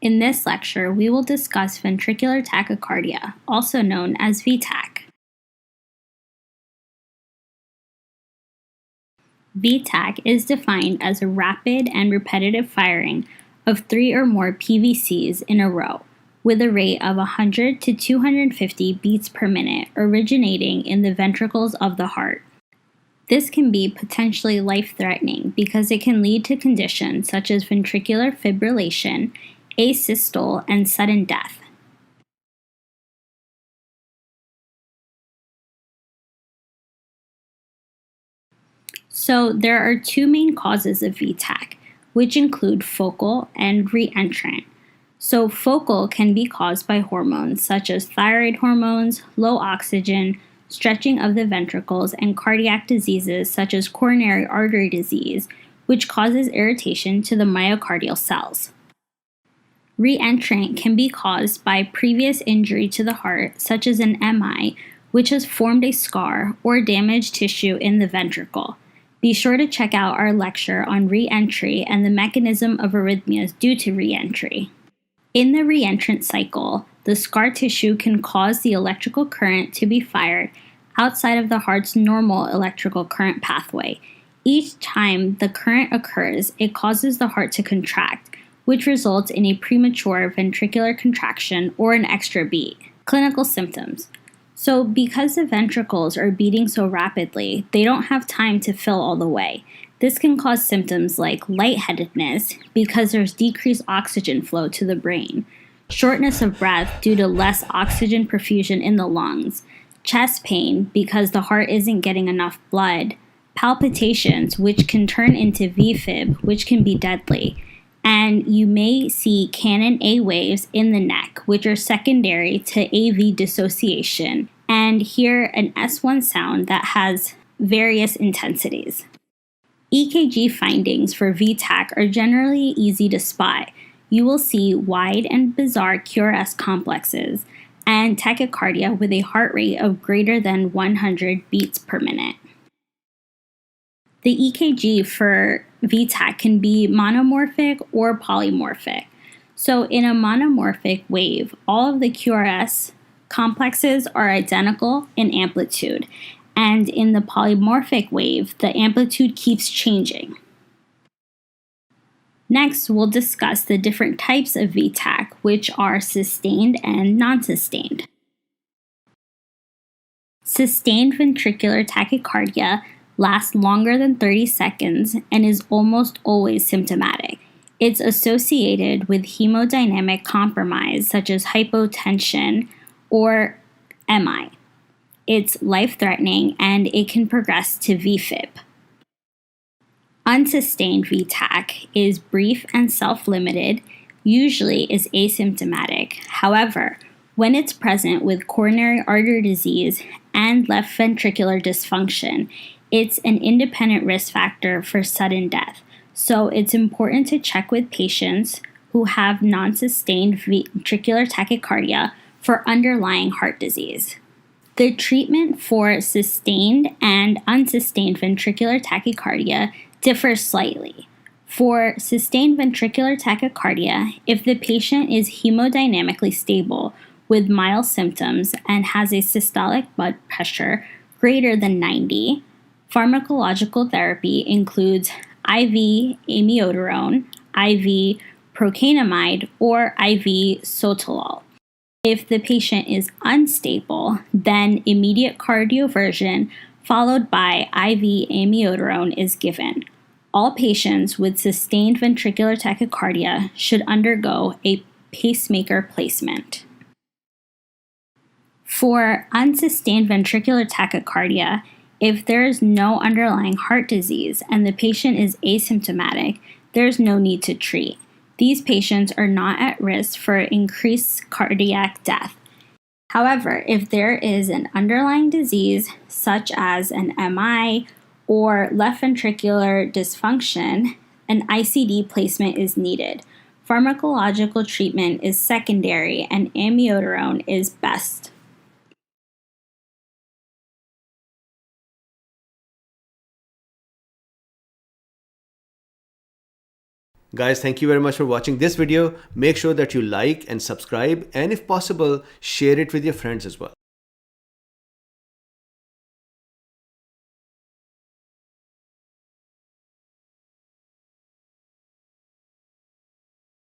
In this lecture, we will discuss ventricular tachycardia, also known as VTAC. VTAC is defined as a rapid and repetitive firing of 3 or more PVCs in a row, with a rate of 100 to 250 beats per minute originating in the ventricles of the heart. This can be potentially life-threatening because it can lead to conditions such as ventricular fibrillation, asystole, and sudden death. So there are two main causes of VTAC, which include focal and reentrant. So focal can be caused by hormones such as thyroid hormones, low oxygen, stretching of the ventricles, and cardiac diseases such as coronary artery disease, which causes irritation to the myocardial cells. Reentrant can be caused by previous injury to the heart, such as an MI, which has formed a scar or damaged tissue in the ventricle. Be sure to check out our lecture on reentry and the mechanism of arrhythmias due to reentry. In the reentrant cycle, the scar tissue can cause the electrical current to be fired outside of the heart's normal electrical current pathway. Each time the current occurs, it causes the heart to contract, which results in a premature ventricular contraction or an extra beat. Clinical symptoms. So because the ventricles are beating so rapidly, they don't have time to fill all the way. This can cause symptoms like lightheadedness because there's decreased oxygen flow to the brain, shortness of breath due to less oxygen perfusion in the lungs, chest pain because the heart isn't getting enough blood, palpitations, which can turn into VFib, which can be deadly, and you may see Canon A waves in the neck, which are secondary to AV dissociation, and hear an S1 sound that has various intensities. EKG findings for VTAC are generally easy to spot. You will see wide and bizarre QRS complexes and tachycardia with a heart rate of greater than 100 beats per minute. The EKG for VTAC can be monomorphic or polymorphic. So in a monomorphic wave, all of the QRS complexes are identical in amplitude, and in the polymorphic wave, the amplitude keeps changing. Next, we'll discuss the different types of VTAC, which are sustained and non-sustained. Sustained ventricular tachycardia lasts longer than 30 seconds and is almost always symptomatic. It's associated with hemodynamic compromise such as hypotension or MI. It's life-threatening and it can progress to VFib. Unsustained VTAC is brief and self-limited, usually is asymptomatic. However, when it's present with coronary artery disease and left ventricular dysfunction, it's an independent risk factor for sudden death, so it's important to check with patients who have non-sustained ventricular tachycardia for underlying heart disease. The treatment for sustained and unsustained ventricular tachycardia differs slightly. For sustained ventricular tachycardia, if the patient is hemodynamically stable with mild symptoms and has a systolic blood pressure greater than 90, pharmacological therapy includes IV amiodarone, IV procainamide, or IV sotalol. If the patient is unstable, then immediate cardioversion followed by IV amiodarone is given. All patients with sustained ventricular tachycardia should undergo a pacemaker placement. For unsustained ventricular tachycardia, if there is no underlying heart disease and the patient is asymptomatic, there is no need to treat. These patients are not at risk for increased cardiac death. However, if there is an underlying disease such as an MI or left ventricular dysfunction, an ICD placement is needed. Pharmacological treatment is secondary and amiodarone is best. Guys, thank you very much for watching this video. Make sure that you like and subscribe, and if possible, share it with your friends as well.